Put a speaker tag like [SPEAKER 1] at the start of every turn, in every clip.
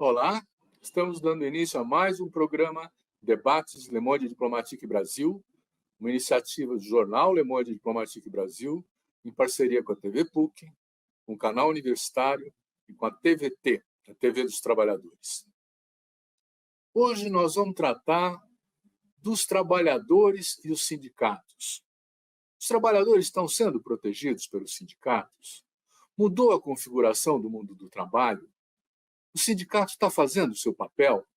[SPEAKER 1] Olá, estamos dando início a mais um programa Debates Le Monde Diplomatique Brasil, uma iniciativa do jornal Le Monde Diplomatique Brasil, em parceria com a TV PUC, com o canal universitário e com a TVT, a TV dos Trabalhadores. Hoje nós vamos tratar dos trabalhadores e os sindicatos. Os trabalhadores estão sendo protegidos pelos sindicatos? Mudou a configuração do mundo do trabalho? O sindicato está fazendo o seu papel?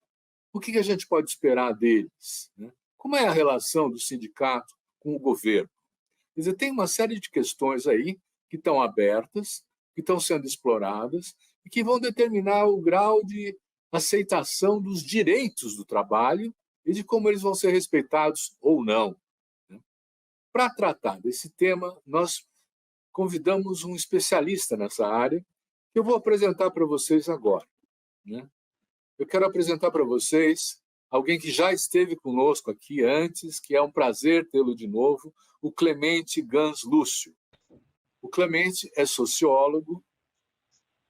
[SPEAKER 1] O que a gente pode esperar deles? Como é a relação do sindicato com o governo? Quer dizer, tem uma série de questões aí que estão abertas, que estão sendo exploradas e que vão determinar o grau de aceitação dos direitos do trabalho e de como eles vão ser respeitados ou não. Para tratar desse tema, nós convidamos um especialista nessa área, que eu vou apresentar para vocês agora. Eu quero apresentar para vocês alguém que já esteve conosco aqui antes, que é um prazer tê-lo de novo, o Clemente Gans Lúcio. O Clemente é sociólogo.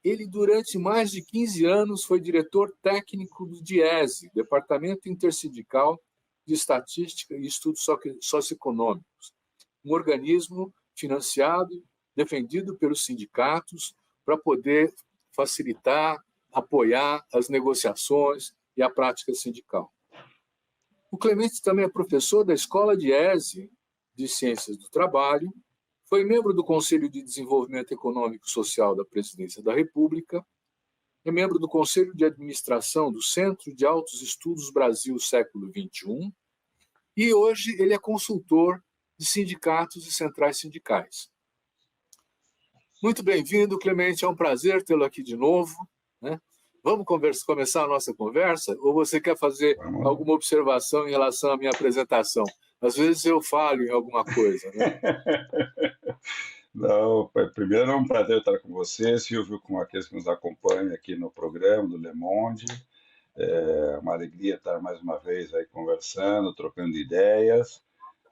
[SPEAKER 1] Ele, durante mais de 15 anos, foi diretor técnico do DIESE, Departamento Intersindical de Estatística e Estudos Socioeconômicos, um organismo financiado, defendido pelos sindicatos para poder facilitar, apoiar as negociações e a prática sindical. O Clemente também é professor da Escola DIESE de Ciências do Trabalho, foi membro do Conselho de Desenvolvimento Econômico e Social da Presidência da República, é membro do Conselho de Administração do Centro de Altos Estudos Brasil Século XXI e hoje ele é consultor de sindicatos e centrais sindicais. Muito bem-vindo, Clemente, é um prazer tê-lo aqui de novo. Vamos começar a nossa conversa? Ou você quer fazer alguma observação em relação à minha apresentação? Às vezes eu falho em alguma coisa.
[SPEAKER 2] Não, primeiro é um prazer estar com você, Silvio, com aqueles que nos acompanham aqui no programa do Le Monde. É uma alegria estar mais uma vez aí conversando, trocando ideias.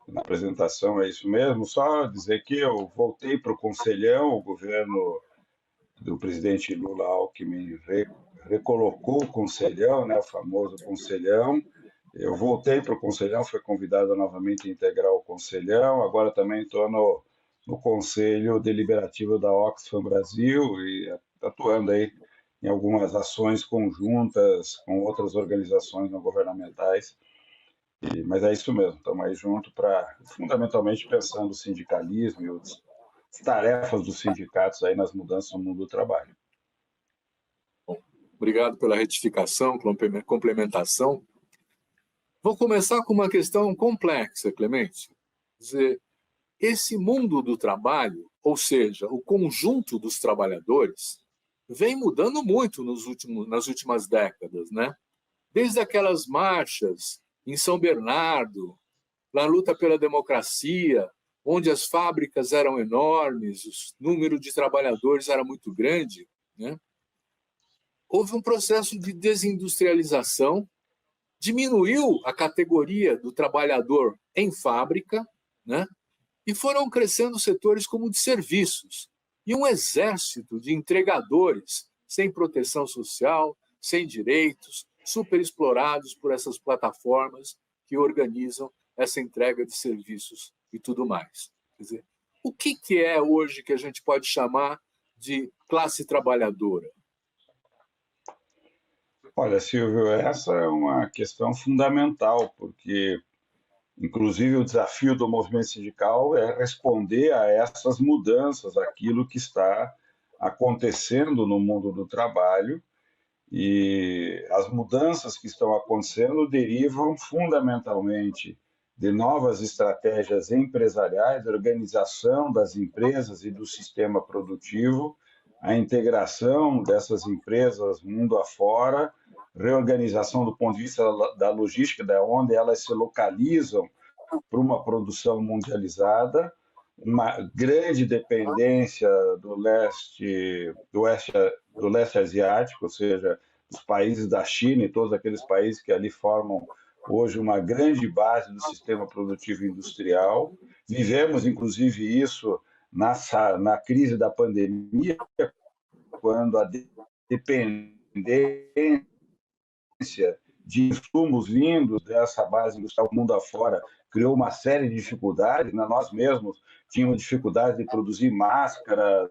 [SPEAKER 2] Na apresentação é isso mesmo, só dizer que eu voltei para o Conselhão, o governo do presidente Lula Alckmin recolocou o Conselhão, o famoso Conselhão. Eu voltei para o Conselhão, fui convidado novamente a integrar o Conselhão, agora também estou no Conselho Deliberativo da Oxfam Brasil e atuando aí em algumas ações conjuntas com outras organizações não governamentais. Mas é isso mesmo, estamos aí junto para, fundamentalmente, pensando o sindicalismo e as tarefas dos sindicatos aí nas mudanças no mundo do trabalho.
[SPEAKER 1] Bom, obrigado pela retificação, complementação. Vou começar com uma questão complexa, Clemente. Quer dizer, esse mundo do trabalho, ou seja, o conjunto dos trabalhadores, vem mudando muito nas últimas décadas, Desde aquelas marchas em São Bernardo, na luta pela democracia, onde as fábricas eram enormes, o número de trabalhadores era muito grande, Houve um processo de desindustrialização, diminuiu a categoria do trabalhador em fábrica, e foram crescendo setores como de serviços, e um exército de entregadores sem proteção social, sem direitos, superexplorados por essas plataformas que organizam essa entrega de serviços e tudo mais. Quer dizer, o que é hoje que a gente pode chamar de classe trabalhadora?
[SPEAKER 2] Olha, Silvio, essa é uma questão fundamental, porque, inclusive, o desafio do movimento sindical é responder a essas mudanças, aquilo que está acontecendo no mundo do trabalho. E as mudanças que estão acontecendo derivam fundamentalmente de novas estratégias empresariais, de organização das empresas e do sistema produtivo, a integração dessas empresas mundo afora, reorganização do ponto de vista da logística, de onde elas se localizam para uma produção mundializada, uma grande dependência do leste asiático, ou seja, dos países da China e todos aqueles países que ali formam hoje uma grande base do sistema produtivo industrial. Vivemos, inclusive, isso na crise da pandemia, quando a dependência de insumos vindos dessa base industrial mundo afora criou uma série de dificuldades, né? Nós mesmos tínhamos dificuldade de produzir máscaras,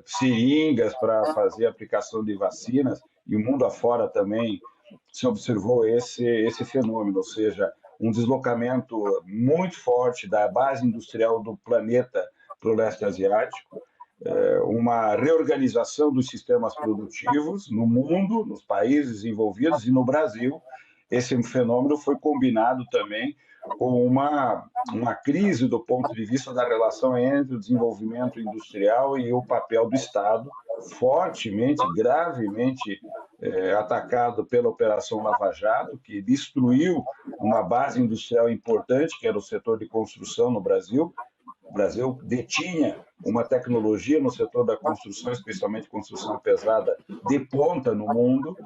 [SPEAKER 2] seringas para fazer aplicação de vacinas, e o mundo afora também se observou esse fenômeno, ou seja, um deslocamento muito forte da base industrial do planeta para o leste asiático, uma reorganização dos sistemas produtivos no mundo, nos países envolvidos e no Brasil. Esse fenômeno foi combinado também com uma crise do ponto de vista da relação entre o desenvolvimento industrial e o papel do Estado, fortemente, gravemente atacado pela Operação Lava Jato, que destruiu uma base industrial importante, que era o setor de construção no Brasil. O Brasil detinha uma tecnologia no setor da construção, especialmente construção pesada, de ponta no mundo,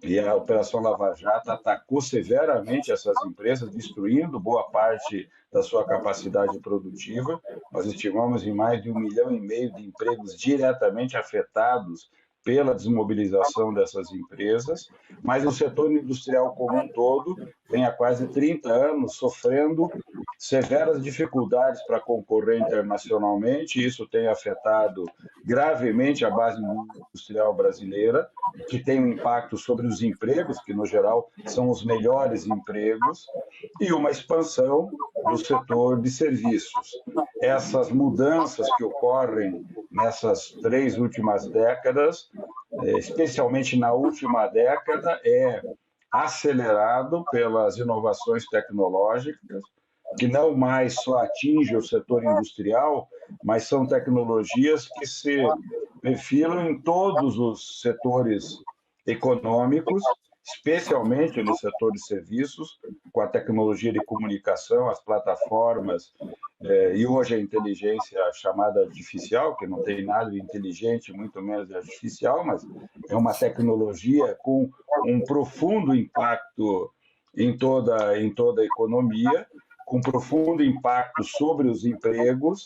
[SPEAKER 2] e a Operação Lava Jato atacou severamente essas empresas, destruindo boa parte da sua capacidade produtiva. Nós estimamos em mais de 1,5 milhão de empregos diretamente afetados pela desmobilização dessas empresas, mas o setor industrial como um todo vem há quase 30 anos sofrendo severas dificuldades para concorrer internacionalmente. Isso tem afetado gravemente a base industrial brasileira, que tem um impacto sobre os empregos, que no geral são os melhores empregos, e uma expansão do setor de serviços. Essas mudanças que ocorrem nessas 3 últimas décadas, especialmente na última década, é acelerado pelas inovações tecnológicas, que não mais só atingem o setor industrial, mas são tecnologias que se perfilam em todos os setores econômicos, especialmente no setor de serviços, com a tecnologia de comunicação, as plataformas, e hoje a inteligência chamada artificial, que não tem nada de inteligente, muito menos de artificial, mas é uma tecnologia com um profundo impacto em toda a economia, com profundo impacto sobre os empregos,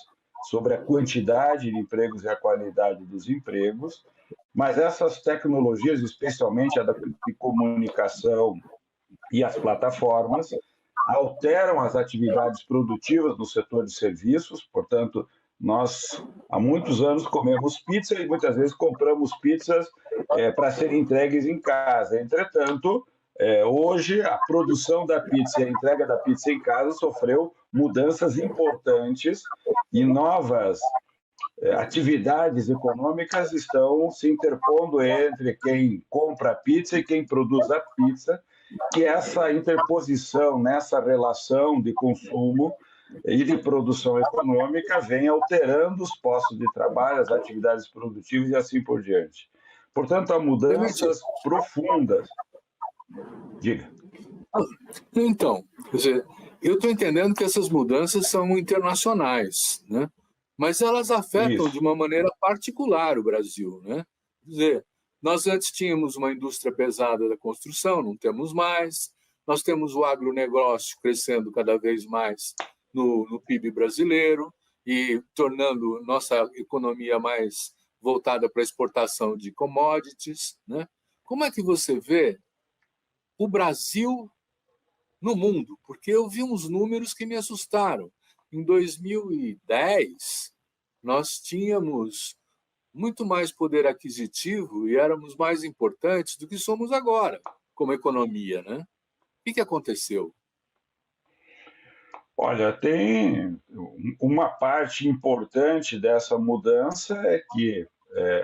[SPEAKER 2] sobre a quantidade de empregos e a qualidade dos empregos, mas essas tecnologias, especialmente a de comunicação e as plataformas, alteram as atividades produtivas no setor de serviços. Portanto, nós há muitos anos comemos pizza e muitas vezes compramos pizzas para serem entregues em casa. Entretanto, hoje a produção da pizza e a entrega da pizza em casa sofreu mudanças importantes e novas atividades econômicas estão se interpondo entre quem compra a pizza e quem produz a pizza, que essa interposição nessa relação de consumo e de produção econômica vem alterando os postos de trabalho, as atividades produtivas e assim por diante. Portanto, há mudanças profundas. Diga.
[SPEAKER 1] Então, quer dizer, eu estou entendendo que essas mudanças são internacionais, né? Mas elas afetam de uma maneira particular o Brasil, né? Quer dizer, nós antes tínhamos uma indústria pesada da construção, não temos mais. Nós temos o agronegócio crescendo cada vez mais no PIB brasileiro e tornando nossa economia mais voltada para a exportação de commodities, né? Como é que você vê o Brasil no mundo? Porque eu vi uns números que me assustaram. Em 2010, nós tínhamos muito mais poder aquisitivo e éramos mais importantes do que somos agora, como economia, né? O que aconteceu?
[SPEAKER 2] Olha, tem uma parte importante dessa mudança é que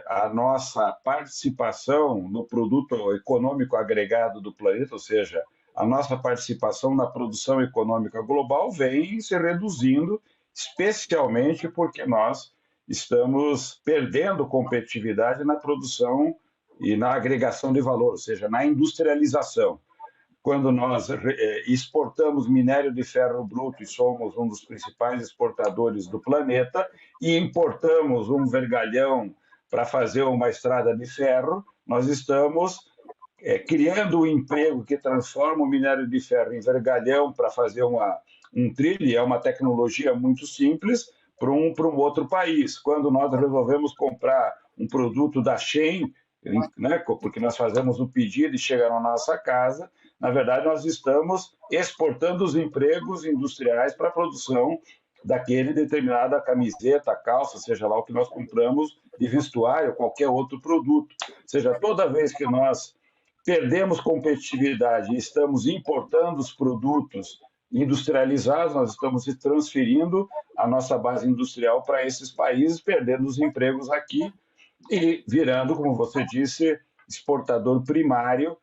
[SPEAKER 2] a nossa participação no produto econômico agregado do planeta, ou seja, a nossa participação na produção econômica global vem se reduzindo, especialmente porque nós estamos perdendo competitividade na produção e na agregação de valor, ou seja, na industrialização. Quando nós exportamos minério de ferro bruto e somos um dos principais exportadores do planeta e importamos um vergalhão para fazer uma estrada de ferro, nós estamos criando um emprego que transforma o minério de ferro em vergalhão para fazer um trilho, é uma tecnologia muito simples, para um outro país. Quando nós resolvemos comprar um produto da Shein, né? Porque nós fazemos um pedido e chega na nossa casa. Na verdade, nós estamos exportando os empregos industriais para a produção daquele determinada camiseta, calça, seja lá o que nós compramos de vestuário, qualquer outro produto. Ou seja, toda vez que nós perdemos competitividade e estamos importando os produtos industrializados, nós estamos transferindo a nossa base industrial para esses países, perdendo os empregos aqui e virando, como você disse, exportador primário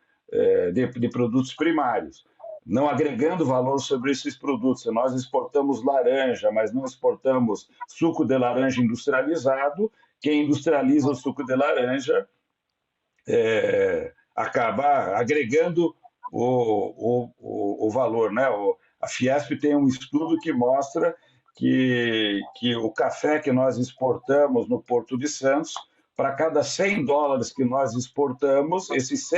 [SPEAKER 2] de produtos primários, não agregando valor sobre esses produtos. Se nós exportamos laranja, mas não exportamos suco de laranja industrializado, quem industrializa o suco de laranja acaba agregando o valor, né? A Fiesp tem um estudo que mostra que o café que nós exportamos no Porto de Santos, para cada $100 que nós exportamos, esses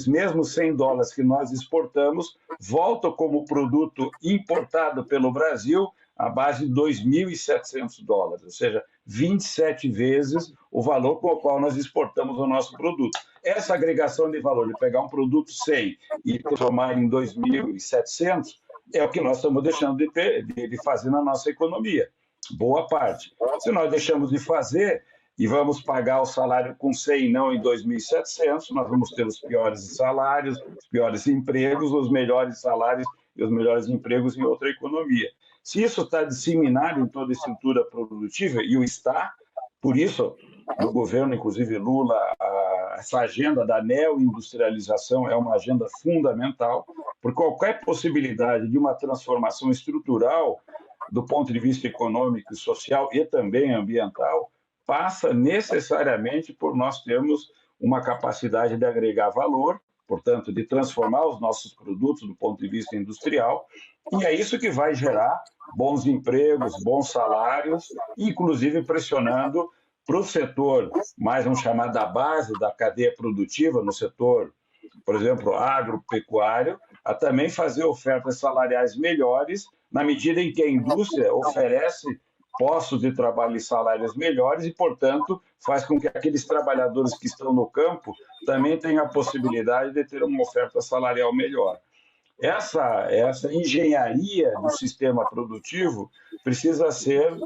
[SPEAKER 2] mesmos $100 que nós exportamos voltam como produto importado pelo Brasil à base de $2.700, ou seja, 27 vezes o valor com o qual nós exportamos o nosso produto. Essa agregação de valor, de pegar um produto 100 e transformar em 2.700, é o que nós estamos deixando de fazer na nossa economia. Boa parte. Se nós deixamos de fazer e vamos pagar o salário com 100 e não em 2.700, nós vamos ter os piores salários, os piores empregos, os melhores salários e os melhores empregos em outra economia. Se isso está disseminado em toda a estrutura produtiva, e o está, por isso, no governo, inclusive Lula, essa agenda da neoindustrialização é uma agenda fundamental, por qualquer possibilidade de uma transformação estrutural do ponto de vista econômico e social e também ambiental, passa necessariamente por nós termos uma capacidade de agregar valor, portanto, de transformar os nossos produtos do ponto de vista industrial, e é isso que vai gerar bons empregos, bons salários, inclusive pressionando para o setor, mais vamos chamar da base da cadeia produtiva, no setor, por exemplo, agropecuário, a também fazer ofertas salariais melhores, na medida em que a indústria oferece postos de trabalho e salários melhores e, portanto, faz com que aqueles trabalhadores que estão no campo também tenham a possibilidade de ter uma oferta salarial melhor. Essa engenharia do sistema produtivo precisa ser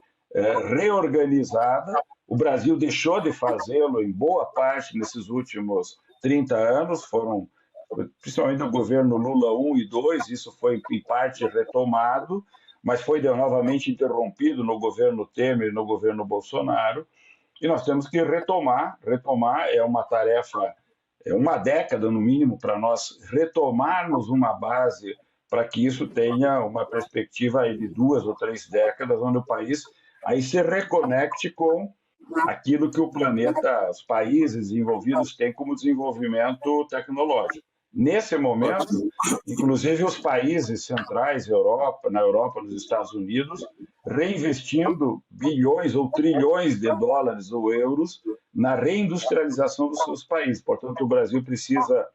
[SPEAKER 2] reorganizada. O Brasil deixou de fazê-lo em boa parte nesses últimos 30 anos, principalmente no governo Lula 1 e 2, isso foi em parte retomado, mas foi novamente interrompido no governo Temer e no governo Bolsonaro, e nós temos que retomar é uma tarefa, uma década no mínimo, para nós retomarmos uma base para que isso tenha uma perspectiva aí de 2 ou 3 décadas, onde o país aí se reconecte com aquilo que o planeta, os países envolvidos têm como desenvolvimento tecnológico. Nesse momento, inclusive os países centrais, na Europa, nos Estados Unidos, reinvestindo bilhões ou trilhões de dólares ou euros na reindustrialização dos seus países. Portanto, o Brasil precisa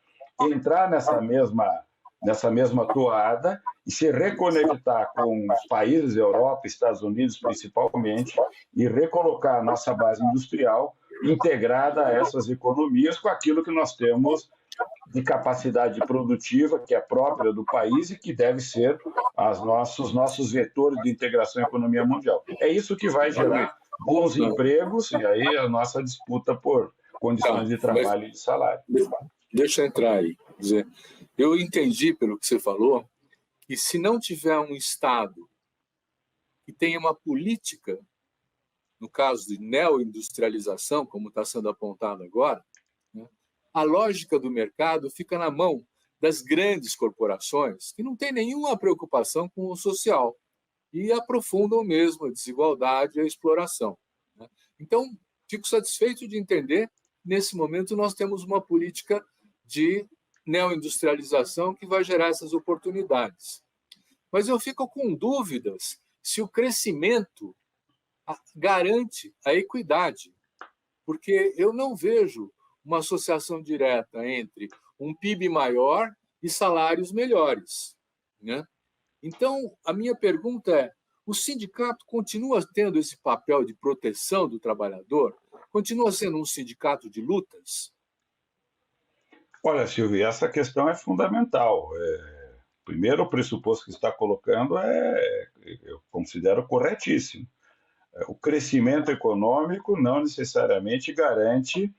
[SPEAKER 2] entrar nessa mesma toada e se reconectar com os países da Europa, Estados Unidos principalmente, e recolocar a nossa base industrial integrada a essas economias com aquilo que nós temos de capacidade produtiva, que é própria do país e que deve ser os nossos vetores de integração à economia mundial. É isso que vai gerar bons empregos e aí a nossa disputa por condições de trabalho e de salário.
[SPEAKER 1] Deixa eu entrar aí. Quer dizer, eu entendi, pelo que você falou, que se não tiver um Estado que tenha uma política, no caso de neoindustrialização, como está sendo apontado agora, né, a lógica do mercado fica na mão das grandes corporações que não têm nenhuma preocupação com o social e aprofundam mesmo a desigualdade e a exploração. Né? Então, fico satisfeito de entender, nesse momento, nós temos uma política de neoindustrialização que vai gerar essas oportunidades. Mas eu fico com dúvidas se o crescimento garante a equidade, porque eu não vejo uma associação direta entre um PIB maior e salários melhores. Né? Então, a minha pergunta é, o sindicato continua tendo esse papel de proteção do trabalhador? continua sendo um sindicato de lutas?
[SPEAKER 2] Olha, Silvio, essa questão é fundamental. Primeiro, o pressuposto que você está colocando eu considero corretíssimo. O crescimento econômico não necessariamente garante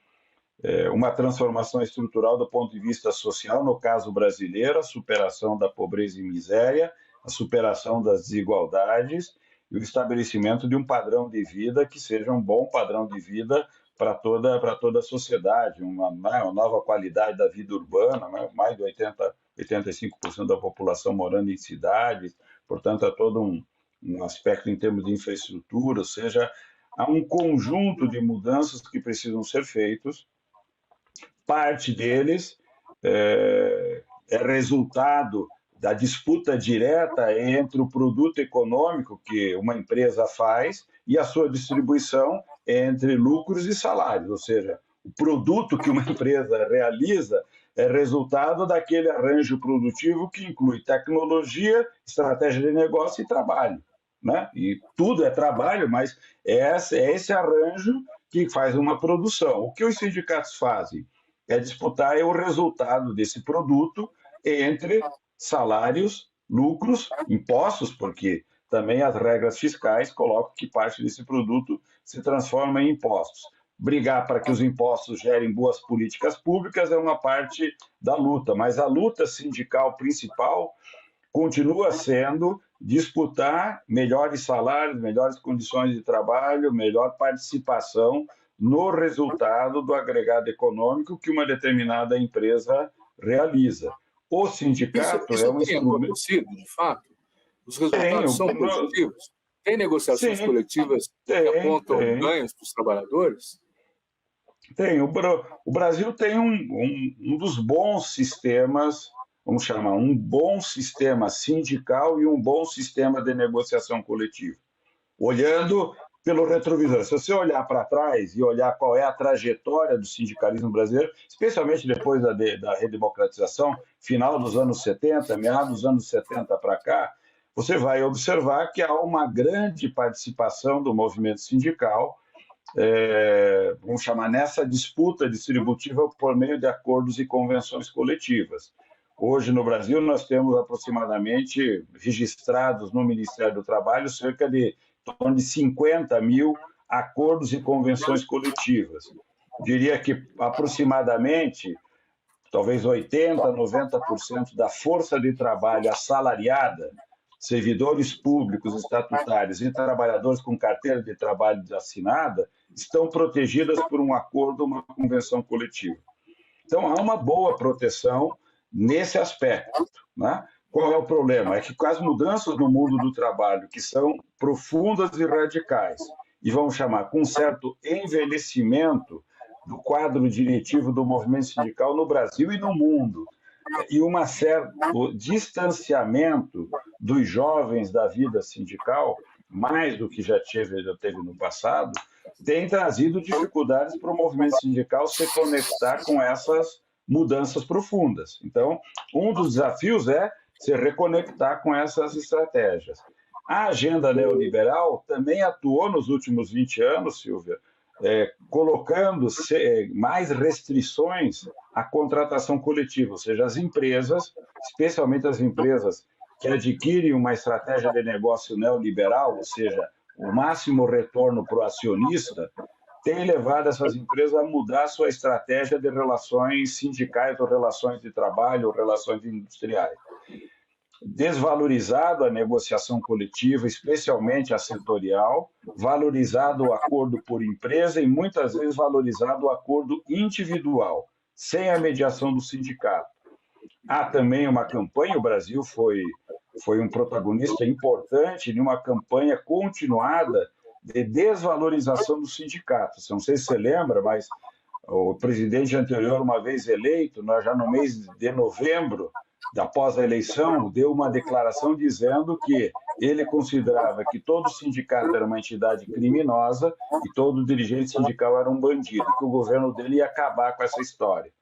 [SPEAKER 2] uma transformação estrutural do ponto de vista social, no caso brasileiro, a superação da pobreza e miséria, a superação das desigualdades e o estabelecimento de um padrão de vida que seja um bom padrão de vida para toda a sociedade, uma nova qualidade da vida urbana, né? Mais de 85% da população morando em cidades, portanto, há todo um aspecto em termos de infraestrutura, ou seja, há um conjunto de mudanças que precisam ser feitos. Parte deles é resultado da disputa direta entre o produto econômico que uma empresa faz e a sua distribuição entre lucros e salários, ou seja, o produto que uma empresa realiza é resultado daquele arranjo produtivo que inclui tecnologia, estratégia de negócio e trabalho, né? E tudo é trabalho, mas é esse arranjo que faz uma produção. O que os sindicatos fazem é disputar o resultado desse produto entre salários, lucros, impostos, porque também as regras fiscais colocam que parte desse produto se transforma em impostos. Brigar para que os impostos gerem boas políticas públicas é uma parte da luta, mas a luta sindical principal continua sendo disputar melhores salários, melhores condições de trabalho, melhor participação no resultado do agregado econômico que uma determinada empresa realiza. O sindicato
[SPEAKER 1] isso
[SPEAKER 2] é um
[SPEAKER 1] tem
[SPEAKER 2] instrumento...
[SPEAKER 1] acontecido, de fato? Os resultados são positivos? Tem negociações coletivas que apontam ganhos para os trabalhadores?
[SPEAKER 2] Tem. O Brasil tem um dos bons sistemas, vamos chamar, um bom sistema sindical e um bom sistema de negociação coletiva. Olhando pelo retrovisor. Se você olhar para trás e olhar qual é a trajetória do sindicalismo brasileiro, especialmente depois da redemocratização, final dos anos 70, meados dos anos 70 para cá, você vai observar que há uma grande participação do movimento sindical, vamos chamar, nessa disputa distributiva por meio de acordos e convenções coletivas. Hoje, no Brasil, nós temos aproximadamente registrados no Ministério do Trabalho cerca de 50 mil acordos e convenções coletivas. Diria que aproximadamente, talvez 80%, 90% da força de trabalho assalariada, servidores públicos estatutários e trabalhadores com carteira de trabalho assinada, estão protegidas por um acordo ou uma convenção coletiva. Então, há uma boa proteção nesse aspecto, né? Qual é o problema? É que com as mudanças no mundo do trabalho, que são profundas e radicais, e vamos chamar com um certo envelhecimento do quadro diretivo do movimento sindical no Brasil e no mundo, e um certo distanciamento dos jovens da vida sindical, mais do que já teve no passado, tem trazido dificuldades para o movimento sindical se conectar com essas mudanças profundas. Então, um dos desafios é se reconectar com essas estratégias. A agenda neoliberal também atuou nos últimos 20 anos, Silvia, colocando mais restrições à contratação coletiva, ou seja, as empresas, especialmente as empresas que adquirem uma estratégia de negócio neoliberal, ou seja, o máximo retorno para o acionista, tem levado essas empresas a mudar sua estratégia de relações sindicais ou relações de trabalho ou relações industriais. Desvalorizado a negociação coletiva, especialmente a setorial, valorizado o acordo por empresa e muitas vezes valorizado o acordo individual, sem a mediação do sindicato. Há também uma campanha, o Brasil foi um protagonista importante de uma campanha continuada de desvalorização dos sindicatos. Não sei se você lembra, mas o presidente anterior, uma vez eleito, já no mês de novembro, após a eleição, deu uma declaração dizendo que ele considerava que todo sindicato era uma entidade criminosa e todo dirigente sindical era um bandido, que o governo dele ia acabar com essa história.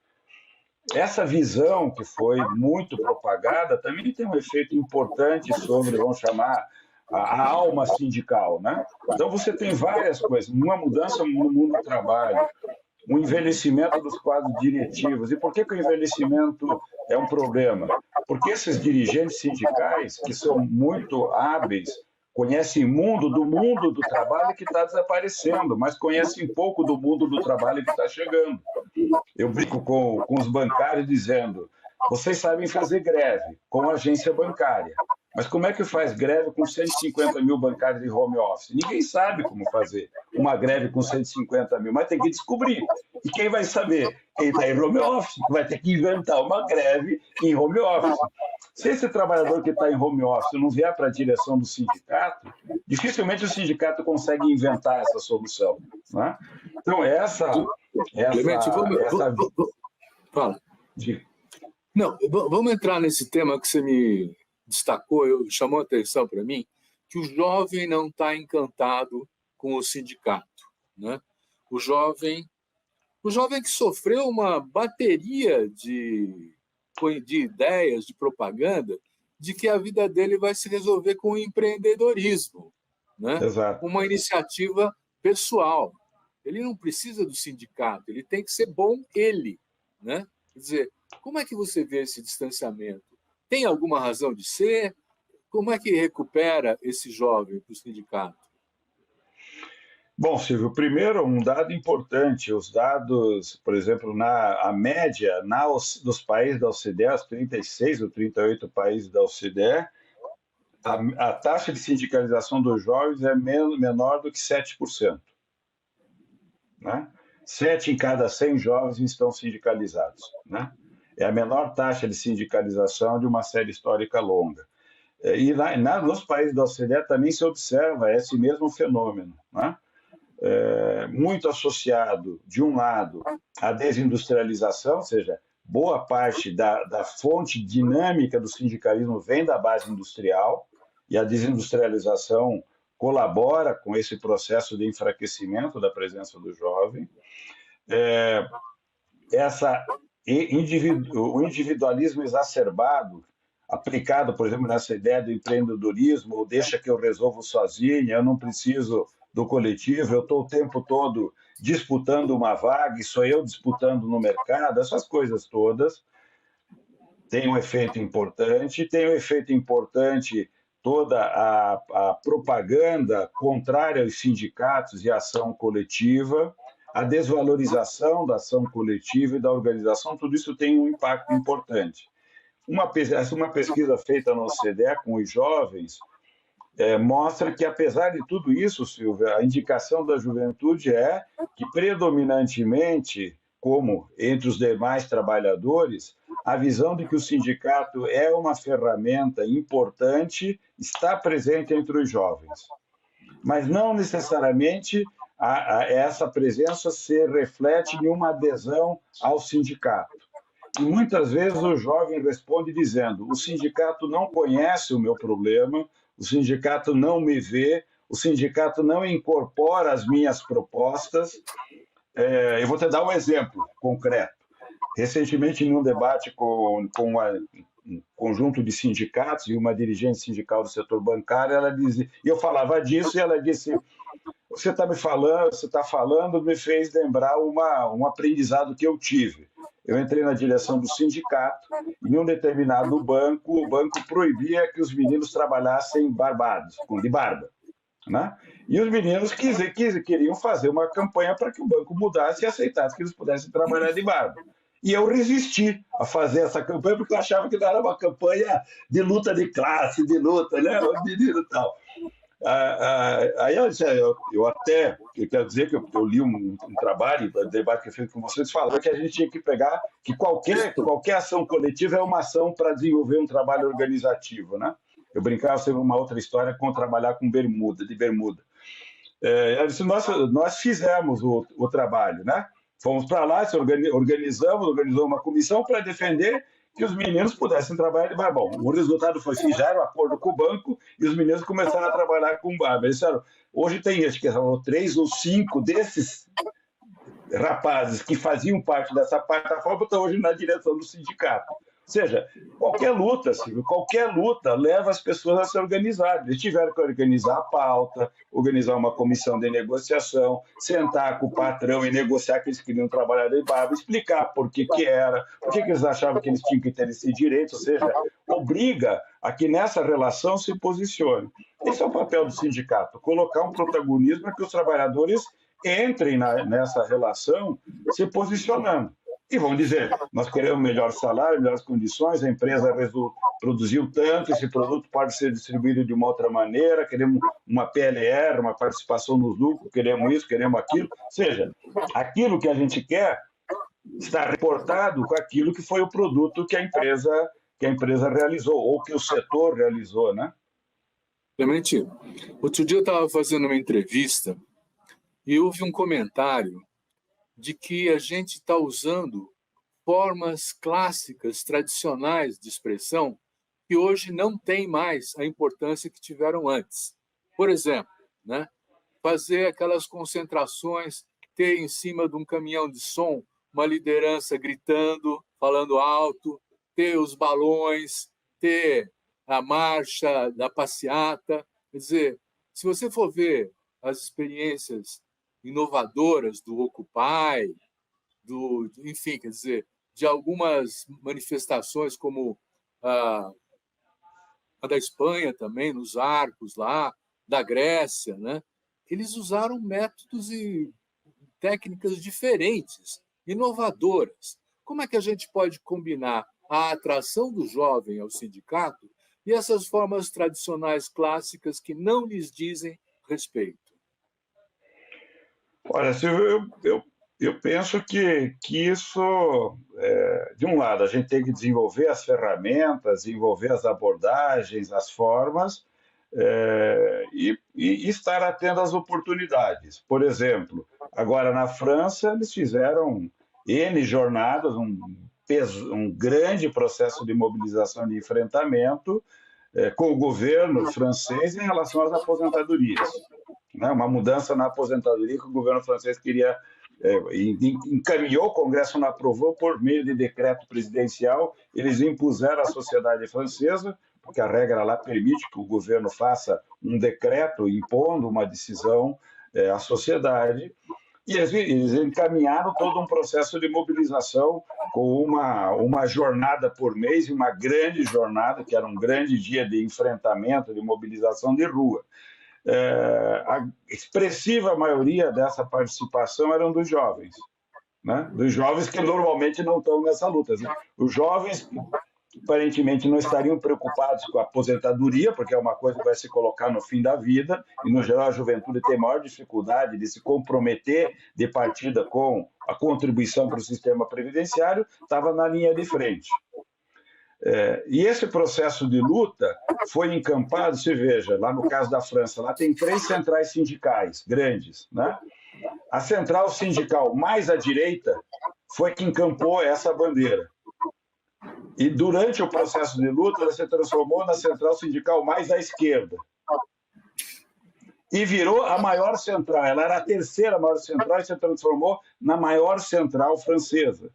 [SPEAKER 2] Essa visão, que foi muito propagada, também tem um efeito importante sobre, vamos chamar, a alma sindical, né? Então você tem várias coisas, uma mudança no mundo do trabalho, um envelhecimento dos quadros diretivos. E por que o envelhecimento é um problema? Porque esses dirigentes sindicais, que são muito hábeis, conhecem do mundo do trabalho que está desaparecendo, mas conhecem pouco do mundo do trabalho que está chegando. Eu brinco com os bancários dizendo: vocês sabem fazer greve com agência bancária, mas como é que faz greve com 150 mil bancários em home office? Ninguém sabe como fazer uma greve com 150 mil, mas tem que descobrir. E quem vai saber? Quem está em home office vai ter que inventar uma greve em home office. Se esse trabalhador que está em home office não vier para a direção do sindicato, dificilmente o sindicato consegue inventar essa solução, né? Então,
[SPEAKER 1] Clemente, fala. Não, vamos entrar nesse tema que você me destacou, chamou a atenção para mim, que o jovem não está encantado com o sindicato, né? O jovem que sofreu uma bateria de ideias, de propaganda, de que a vida dele vai se resolver com o empreendedorismo, né?
[SPEAKER 2] Exato.
[SPEAKER 1] Uma iniciativa pessoal. Ele não precisa do sindicato, ele tem que ser bom ele, né? Quer dizer, como é que você vê esse distanciamento? Tem alguma razão de ser? Como é que recupera esse jovem para o sindicato?
[SPEAKER 2] Bom, Silvio, primeiro um dado importante, os dados, por exemplo, a média dos países da OCDE, os 36 ou 38 países da OCDE, a taxa de sindicalização dos jovens é menor do que 7%. Né? 7 em cada 100 jovens estão sindicalizados, né? É a menor taxa de sindicalização de uma série histórica longa. E nos países da OCDE também se observa esse mesmo fenômeno, né? Muito associado, de um lado, à desindustrialização, ou seja, boa parte da fonte dinâmica do sindicalismo vem da base industrial, e a desindustrialização colabora com esse processo de enfraquecimento da presença do jovem. O individualismo exacerbado, aplicado, por exemplo, nessa ideia do empreendedorismo, ou deixa que eu resolvo sozinho, eu não preciso do coletivo, eu estou o tempo todo disputando uma vaga, e sou eu disputando no mercado, essas coisas todas têm um efeito importante, toda a propaganda contrária aos sindicatos e à ação coletiva, a desvalorização da ação coletiva e da organização, tudo isso tem um impacto importante. Uma pesquisa feita na OCDE com os jovens mostra que, apesar de tudo isso, Silvia, a indicação da juventude é que, predominantemente, como entre os demais trabalhadores, a visão de que o sindicato é uma ferramenta importante está presente entre os jovens. Mas não necessariamente essa presença se reflete em uma adesão ao sindicato. E muitas vezes o jovem responde dizendo: o sindicato não conhece o meu problema, o sindicato não me vê, o sindicato não incorpora as minhas propostas. Eu vou te dar um exemplo concreto. Recentemente, em um debate com um conjunto de sindicatos e uma dirigente sindical do setor bancário, ela dizia, e eu falava disso, e ela disse: você está falando, me fez lembrar um aprendizado que eu tive. Eu entrei na direção do sindicato e, em um determinado banco, o banco proibia que os meninos trabalhassem barbados, de barba, né? E os meninos queriam fazer uma campanha para que o banco mudasse e aceitasse que eles pudessem trabalhar de barba. E eu resisti a fazer essa campanha porque eu achava que não era uma campanha de luta de classe, de luta, né? O menino e tal. Aí eu quero dizer que eu li um trabalho, um debate que eu fiz com vocês, falando que a gente tinha que pegar que qualquer ação coletiva é uma ação para desenvolver um trabalho organizativo, né? Eu brincava sobre uma outra história com trabalhar de bermuda. Nós fizemos o trabalho, né? Fomos para lá, organizou uma comissão para defender que os meninos pudessem trabalhar de barba. Bom, o resultado foi que fizeram um acordo com o banco e os meninos começaram a trabalhar com barba. Eles disseram: hoje tem, acho que 3 ou 5 desses rapazes que faziam parte dessa plataforma estão hoje na direção do sindicato. Ou seja, qualquer luta, Silvio, qualquer luta leva as pessoas a se organizarem. Eles tiveram que organizar a pauta, organizar uma comissão de negociação, sentar com o patrão e negociar que eles queriam trabalhar de barba, explicar por que era, por que eles achavam que eles tinham que ter esse direito, ou seja, obriga a que nessa relação se posicione. Esse é o papel do sindicato, colocar um protagonismo para que os trabalhadores entrem nessa relação se posicionando. E vão dizer, nós queremos melhor salário, melhores condições, a empresa produziu tanto, esse produto pode ser distribuído de uma outra maneira, queremos uma PLR, uma participação nos lucros, queremos isso, queremos aquilo. Ou seja, aquilo que a gente quer está reportado com aquilo que foi o produto que a empresa realizou, ou que o setor realizou, né?
[SPEAKER 1] Clemente, outro dia eu estava fazendo uma entrevista e houve um comentário de que a gente está usando formas clássicas, tradicionais de expressão, que hoje não têm mais a importância que tiveram antes. Por exemplo, né, fazer aquelas concentrações, ter em cima de um caminhão de som uma liderança gritando, falando alto, ter os balões, ter a marcha da passeata. Quer dizer, se você for ver as experiências inovadoras do Occupy, enfim, quer dizer, de algumas manifestações como a da Espanha também, nos arcos lá, da Grécia, né? Eles usaram métodos e técnicas diferentes, inovadoras. Como é que a gente pode combinar a atração do jovem ao sindicato e essas formas tradicionais clássicas que não lhes dizem respeito?
[SPEAKER 2] Olha, Silvio, eu penso que isso, de um lado, a gente tem que desenvolver as ferramentas, desenvolver as abordagens, as formas, e estar atento às oportunidades. Por exemplo, agora na França, eles fizeram N jornadas, um grande processo de mobilização de enfrentamento com o governo francês em relação às aposentadorias. Né? Uma mudança na aposentadoria que o governo francês queria, encaminhou, o Congresso não aprovou, por meio de decreto presidencial, eles impuseram à sociedade francesa, porque a regra lá permite que o governo faça um decreto impondo uma decisão à sociedade, e eles encaminharam todo um processo de mobilização com uma jornada por mês, uma grande jornada, que era um grande dia de enfrentamento, de mobilização de rua. A expressiva maioria dessa participação eram dos jovens, né? Dos jovens que normalmente não estão nessa luta. Né? Os jovens aparentemente não estariam preocupados com a aposentadoria, porque é uma coisa que vai se colocar no fim da vida, e no geral a juventude tem maior dificuldade de se comprometer de partida com a contribuição para o sistema previdenciário, estava na linha de frente. E esse processo de luta foi encampado, se veja, lá no caso da França, lá tem 3 centrais sindicais grandes, né? A central sindical mais à direita foi que encampou essa bandeira. E durante o processo de luta, ela se transformou na central sindical mais à esquerda. E virou a maior central. Ela era a terceira maior central e se transformou na maior central francesa.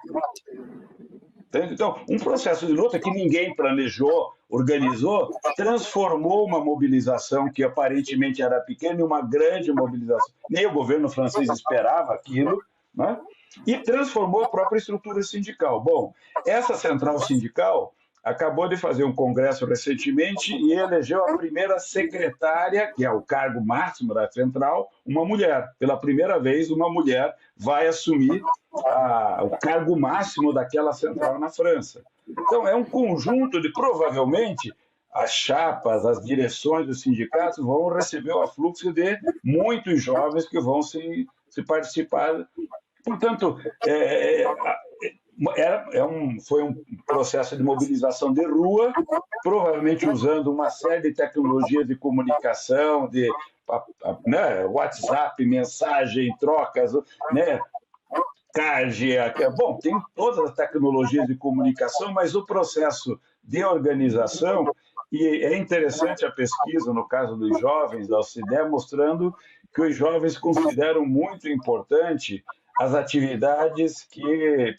[SPEAKER 2] Então, um processo de luta que ninguém planejou, organizou, transformou uma mobilização que aparentemente era pequena em uma grande mobilização. Nem o governo francês esperava aquilo, né? E transformou a própria estrutura sindical. Bom, essa central sindical acabou de fazer um congresso recentemente e elegeu a primeira secretária, que é o cargo máximo da central, uma mulher. Pela primeira vez, uma mulher vai assumir o cargo máximo daquela central na França. Então, é um conjunto de, provavelmente, as chapas, as direções dos sindicatos vão receber o afluxo de muitos jovens que vão se participar. Portanto, foi um processo de mobilização de rua, provavelmente usando uma série de tecnologias de comunicação, de WhatsApp, mensagem, trocas, né? CAD, bom, tem todas as tecnologias de comunicação, mas o processo de organização, e é interessante a pesquisa, no caso dos jovens da OCDE, mostrando que os jovens consideram muito importante as atividades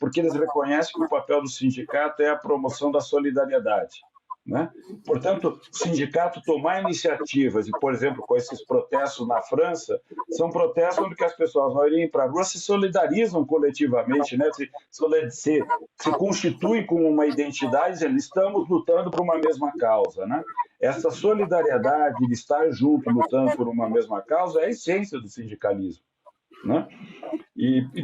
[SPEAKER 2] porque eles reconhecem que o papel do sindicato é a promoção da solidariedade, né? Portanto, o sindicato tomar iniciativas, e, por exemplo, com esses protestos na França, são protestos onde as pessoas vão ir para a rua, se solidarizam coletivamente, né? se constituem com uma identidade, dizendo, estamos lutando por uma mesma causa, né? Essa solidariedade de estar junto, lutando por uma mesma causa, é a essência do sindicalismo, né?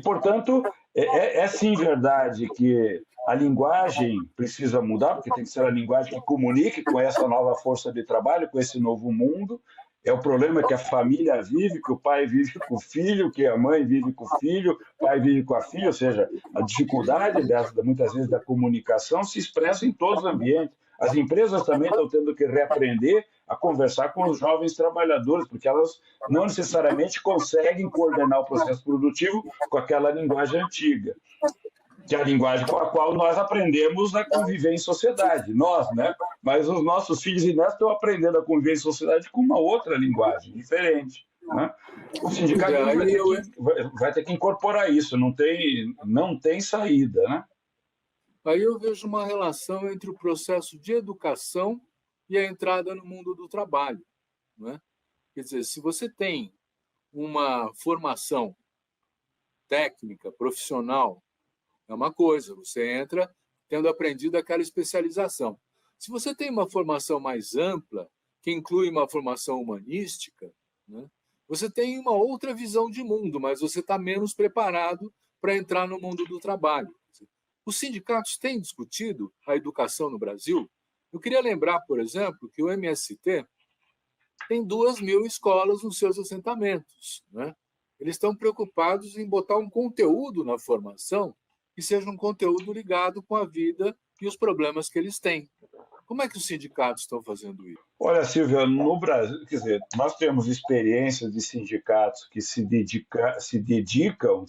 [SPEAKER 2] Portanto, é sim verdade que a linguagem precisa mudar, porque tem que ser a linguagem que comunique com essa nova força de trabalho, com esse novo mundo. É o problema que a família vive, que o pai vive com o filho, que a mãe vive com o filho, o pai vive com a filha, ou seja, a dificuldade muitas vezes da comunicação se expressa em todos os ambientes. As empresas também estão tendo que reaprender a conversar com os jovens trabalhadores, porque elas não necessariamente conseguem coordenar o processo produtivo com aquela linguagem antiga, que é a linguagem com a qual nós aprendemos a conviver em sociedade, nós, né? Mas os nossos filhos e netos estão aprendendo a conviver em sociedade com uma outra linguagem, diferente, né? O sindicato vai ter que incorporar isso, não tem saída, né?
[SPEAKER 1] Aí eu vejo uma relação entre o processo de educação e a entrada no mundo do trabalho, né? Quer dizer, se você tem uma formação técnica, profissional, é uma coisa, você entra tendo aprendido aquela especialização. Se você tem uma formação mais ampla, que inclui uma formação humanística, né, você tem uma outra visão de mundo, mas você está menos preparado para entrar no mundo do trabalho. Os sindicatos têm discutido a educação no Brasil. Eu queria lembrar, por exemplo, que o MST tem 2.000 escolas nos seus assentamentos, né? Eles estão preocupados em botar um conteúdo na formação que seja um conteúdo ligado com a vida e os problemas que eles têm. Como é que os sindicatos estão fazendo isso?
[SPEAKER 2] Olha, Silvia, no Brasil, quer dizer, nós temos experiências de sindicatos que se dedicam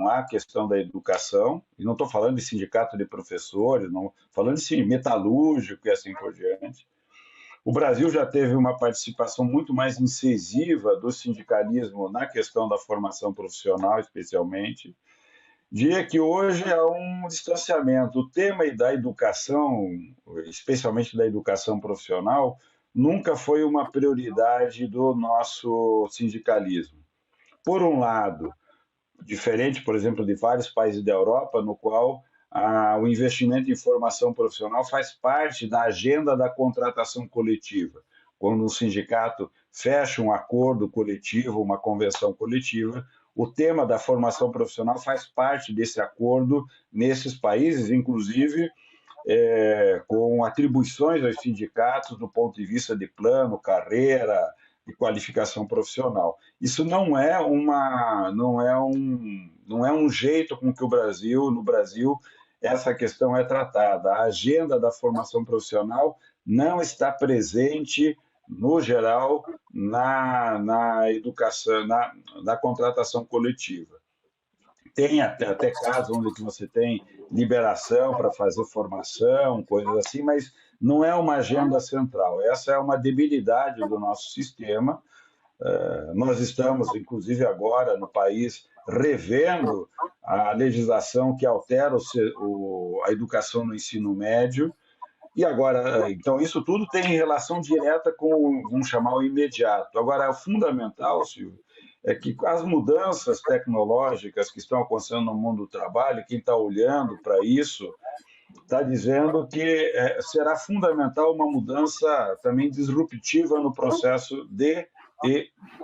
[SPEAKER 2] à questão da educação, e não estou falando de sindicato de professores, não, falando de metalúrgico e assim por diante. O Brasil já teve uma participação muito mais incisiva do sindicalismo na questão da formação profissional, especialmente. Diria que hoje há um distanciamento. O tema da educação, especialmente da educação profissional, nunca foi uma prioridade do nosso sindicalismo. Por um lado, diferente, por exemplo, de vários países da Europa, no qual o investimento em formação profissional faz parte da agenda da contratação coletiva. Quando um sindicato fecha um acordo coletivo, uma convenção coletiva, o tema da formação profissional faz parte desse acordo nesses países, inclusive com atribuições aos sindicatos do ponto de vista de plano, carreira e qualificação profissional. Isso não é um jeito com que no Brasil, essa questão é tratada. A agenda da formação profissional não está presente, no geral, na educação, na contratação coletiva. Tem até casos onde você tem liberação para fazer formação, coisas assim, mas não é uma agenda central. Essa é uma debilidade do nosso sistema. Nós estamos, inclusive agora, no país, revendo a legislação que altera a educação no ensino médio. E agora, então, isso tudo tem relação direta com, vamos chamar, o imediato. Agora, o fundamental, Silvio, é que as mudanças tecnológicas que estão acontecendo no mundo do trabalho, quem está olhando para isso, está dizendo que será fundamental uma mudança também disruptiva no processo de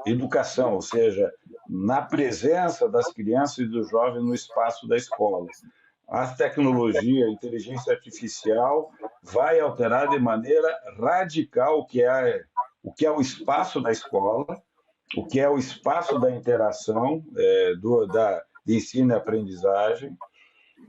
[SPEAKER 2] educação, ou seja, na presença das crianças e dos jovens no espaço da escola. A tecnologia, a inteligência artificial vai alterar de maneira radical o que é o espaço da escola, o que é o espaço da interação, de ensino e aprendizagem,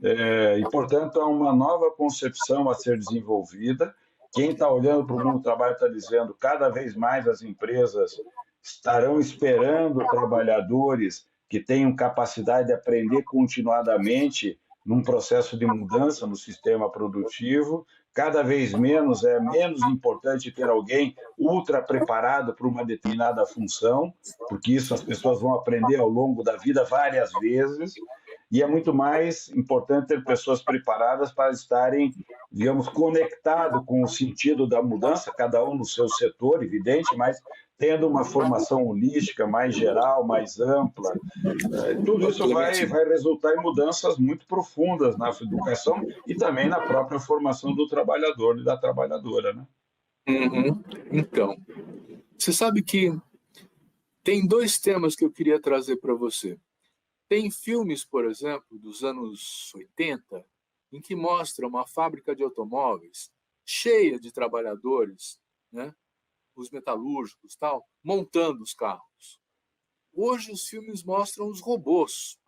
[SPEAKER 2] e, portanto, há uma nova concepção a ser desenvolvida. Quem está olhando para o mundo do trabalho está dizendo que cada vez mais as empresas estarão esperando trabalhadores que tenham capacidade de aprender continuadamente num processo de mudança no sistema produtivo, cada vez menos é menos importante ter alguém ultra preparado para uma determinada função, porque isso as pessoas vão aprender ao longo da vida várias vezes, e é muito mais importante ter pessoas preparadas para estarem, digamos, conectados com o sentido da mudança, cada um no seu setor, evidente, mas tendo uma formação holística mais geral, mais ampla. Tudo isso vai resultar em mudanças muito profundas na educação e também na própria formação do trabalhador e da trabalhadora, né?
[SPEAKER 1] Uhum. Então, você sabe que tem dois temas que eu queria trazer para você. Tem filmes, por exemplo, dos anos 80, em que mostra uma fábrica de automóveis cheia de trabalhadores, né? Os metalúrgicos, tal, montando os carros. Hoje os filmes mostram os robôs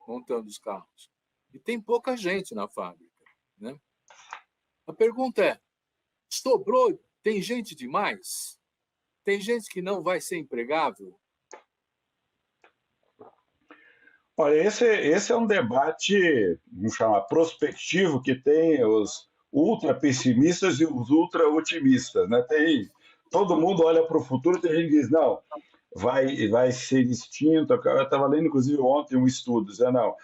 [SPEAKER 1] montando os carros. E tem pouca gente na fábrica, né? A pergunta é, sobrou, tem gente demais? Tem gente que não vai ser empregável?
[SPEAKER 2] Olha, esse é um debate, vamos chamar, prospectivo, que tem os ultra pessimistas e os ultra otimistas, né? Todo mundo olha para o futuro e tem gente que diz, não, vai ser extinto. Eu estava lendo, inclusive, ontem um estudo, dizendo, não,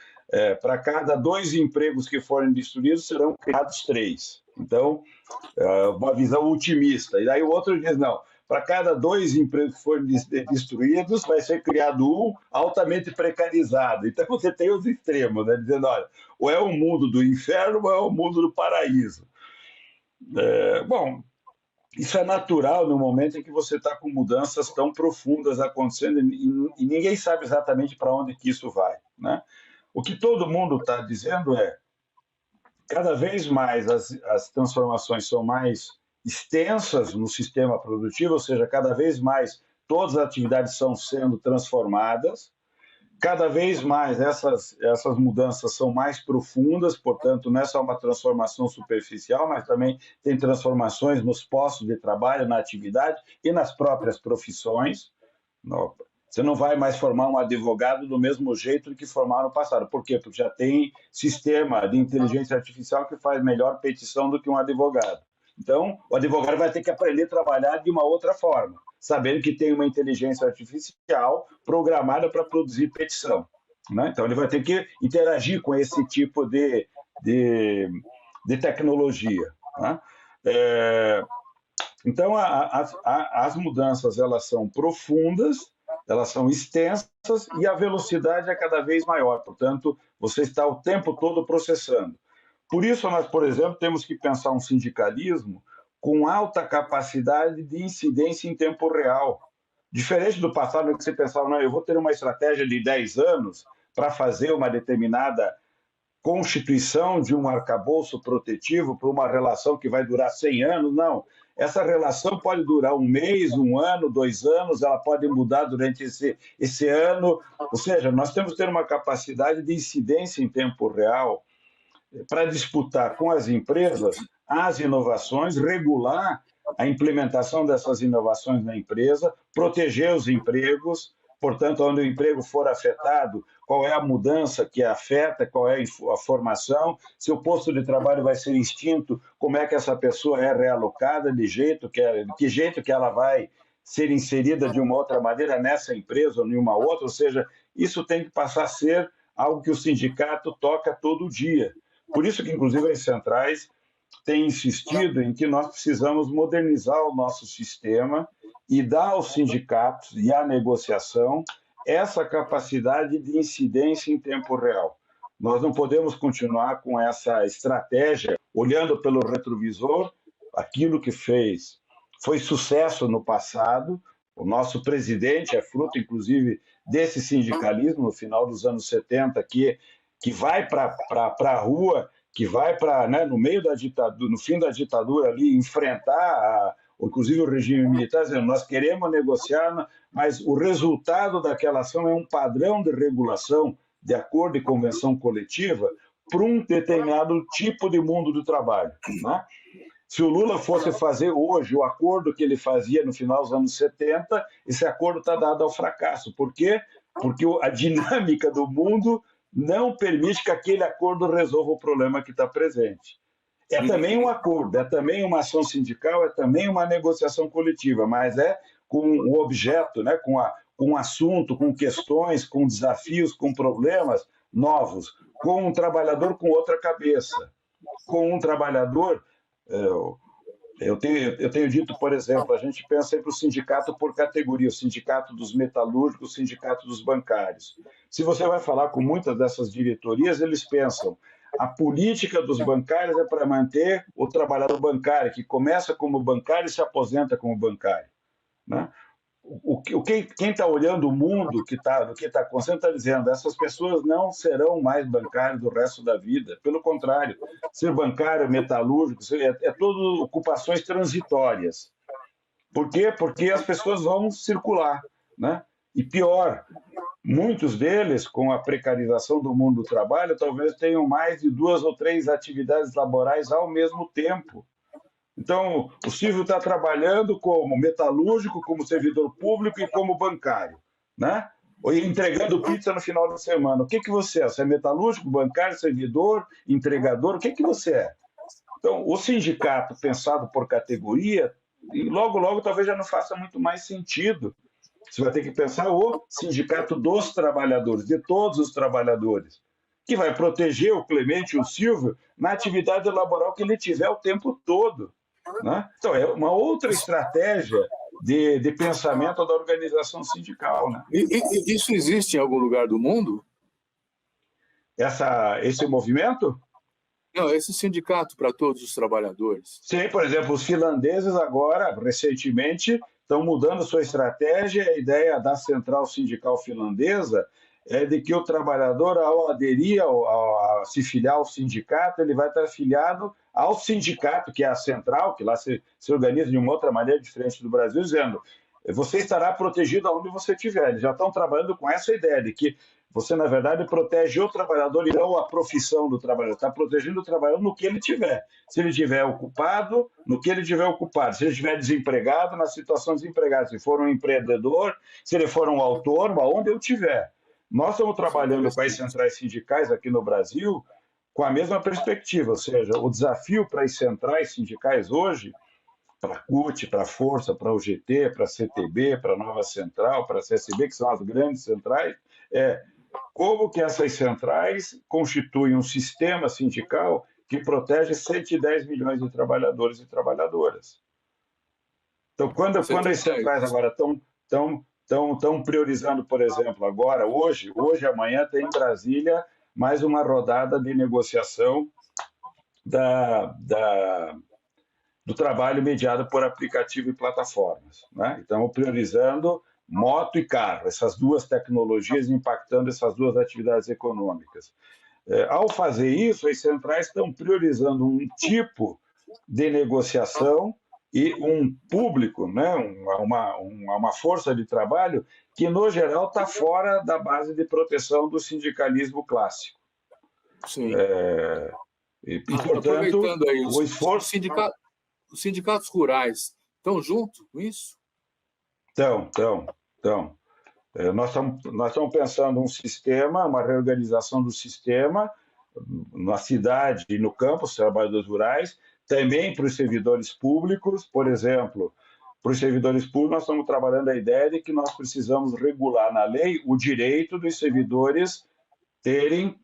[SPEAKER 2] para cada 2 empregos que forem destruídos, serão criados 3. Então, uma visão otimista. E daí o outro diz, não, para cada 2 empregos que forem destruídos, vai ser criado um altamente precarizado. Então, você tem os extremos, né? Dizendo, olha, ou é o mundo do inferno ou é o mundo do paraíso. Bom, isso é natural no momento em que você está com mudanças tão profundas acontecendo e ninguém sabe exatamente para onde que isso vai, né? O que todo mundo está dizendo é cada vez mais as transformações são mais extensas no sistema produtivo, ou seja, cada vez mais todas as atividades estão sendo transformadas, cada vez mais essas mudanças são mais profundas, portanto, não é só uma transformação superficial, mas também tem transformações nos postos de trabalho, na atividade e nas próprias profissões. Você não vai mais formar um advogado do mesmo jeito que formaram no passado. Por quê? Porque já tem sistema de inteligência artificial que faz melhor petição do que um advogado. Então, o advogado vai ter que aprender a trabalhar de uma outra forma, sabendo que tem uma inteligência artificial programada para produzir petição, né? Então, ele vai ter que interagir com esse tipo de tecnologia, né? Então, as mudanças elas são profundas, elas são extensas e a velocidade é cada vez maior. Portanto, você está o tempo todo processando. Por isso, nós, por exemplo, temos que pensar um sindicalismo com alta capacidade de incidência em tempo real. Diferente do passado, em que você pensava, não, eu vou ter uma estratégia de 10 anos para fazer uma determinada constituição de um arcabouço protetivo para uma relação que vai durar 100 anos. Não. Essa relação pode durar 1 mês, 1 ano, 2 anos, ela pode mudar durante esse ano. Ou seja, nós temos que ter uma capacidade de incidência em tempo real para disputar com as empresas as inovações, regular a implementação dessas inovações na empresa, proteger os empregos, portanto, onde o emprego for afetado, qual é a mudança que afeta, qual é a formação, se o posto de trabalho vai ser extinto, como é que essa pessoa é realocada, de que jeito que ela vai ser inserida de uma outra maneira nessa empresa ou em uma outra, ou seja, isso tem que passar a ser algo que o sindicato toca todo dia. Por isso que, inclusive, as centrais têm insistido em que nós precisamos modernizar o nosso sistema e dar aos sindicatos e à negociação essa capacidade de incidência em tempo real. Nós não podemos continuar com essa estratégia, olhando pelo retrovisor, aquilo que foi sucesso no passado. O nosso presidente é fruto, inclusive, desse sindicalismo no final dos anos 70, que vai para a rua, que vai para, né, no meio da ditadura, no fim da ditadura ali, enfrentar, inclusive o regime militar, dizendo, nós queremos negociar, mas o resultado daquela ação é um padrão de regulação de acordo e convenção coletiva para um determinado tipo de mundo do trabalho, né? Se o Lula fosse fazer hoje o acordo que ele fazia no final dos anos 70, esse acordo está dado ao fracasso. Por quê? Porque a dinâmica do mundo não permite que aquele acordo resolva o problema que está presente. É também um acordo, é também uma ação sindical, é também uma negociação coletiva, mas é com o objeto, né, com um assunto, com questões, com desafios, com problemas novos, com um trabalhador com outra cabeça, com um trabalhador. Eu tenho dito, por exemplo, a gente pensa sempre o sindicato por categoria, o sindicato dos metalúrgicos, o sindicato dos bancários. Se você vai falar com muitas dessas diretorias, eles pensam a política dos bancários é para manter o trabalhador bancário, que começa como bancário e se aposenta como bancário, né? Quem está olhando o mundo do que está acontecendo está dizendo essas pessoas não serão mais bancários do resto da vida. Pelo contrário, ser bancário, metalúrgico, é tudo ocupações transitórias. Por quê? Porque as pessoas vão circular, né? E pior, muitos deles, com a precarização do mundo do trabalho, talvez tenham mais de 2 ou 3 atividades laborais ao mesmo tempo. Então, o Silvio está trabalhando como metalúrgico, como servidor público e como bancário, né? Ou entregando pizza no final de semana. O que você é? Você é metalúrgico, bancário, servidor, entregador? O que você é? Então, o sindicato pensado por categoria, logo, logo, talvez já não faça muito mais sentido. Você vai ter que pensar o sindicato dos trabalhadores, de todos os trabalhadores, que vai proteger o Clemente e o Silvio na atividade laboral que ele tiver o tempo todo, né? Então, é uma outra estratégia de pensamento da organização sindical, né?
[SPEAKER 1] Isso existe em algum lugar do mundo?
[SPEAKER 2] Esse movimento?
[SPEAKER 1] Não, esse sindicato para todos os trabalhadores.
[SPEAKER 2] Sim, por exemplo, os finlandeses agora, recentemente, estão mudando sua estratégia. A ideia da central sindical finlandesa é de que o trabalhador, ao aderir, a se filiar ao sindicato, ele vai estar afiliado ao sindicato, que é a central, que lá se organiza de uma outra maneira diferente do Brasil, dizendo você estará protegido aonde você estiver. Eles já estão trabalhando com essa ideia de que você, na verdade, protege o trabalhador e não a profissão do trabalhador. Está protegendo o trabalhador no que ele tiver. Se ele estiver ocupado, no que ele estiver ocupado. Se ele estiver desempregado, na situação de desempregado. Se for um empreendedor, se ele for um autônomo, aonde eu estiver. Nós estamos trabalhando com as centrais sindicais aqui no Brasil com a mesma perspectiva, ou seja, o desafio para as centrais sindicais hoje, para a CUT, para a Força, para a UGT, para a CTB, para a Nova Central, para a CSB, que são as grandes centrais, é como que essas centrais constituem um sistema sindical que protege 110 milhões de trabalhadores e trabalhadoras. Então, quando as centrais agora estão priorizando, por exemplo, agora, hoje e amanhã tem em Brasília mais uma rodada de negociação do trabalho mediado por aplicativo e plataformas, né? Então, priorizando moto e carro, essas duas tecnologias impactando essas duas atividades econômicas. Ao fazer isso, as centrais estão priorizando um tipo de negociação e um público, né? uma força de trabalho que, no geral, está fora da base de proteção do sindicalismo clássico.
[SPEAKER 1] Sim.
[SPEAKER 2] E, portanto,
[SPEAKER 1] aí,
[SPEAKER 2] o esforço...
[SPEAKER 1] Os sindicatos rurais estão juntos com isso?
[SPEAKER 2] Estão. Nós estamos pensando um sistema, uma reorganização do sistema na cidade e no campo, os trabalhadores rurais, também para os servidores públicos. Por exemplo, para os servidores públicos, nós estamos trabalhando a ideia de que nós precisamos regular na lei o direito dos servidores terem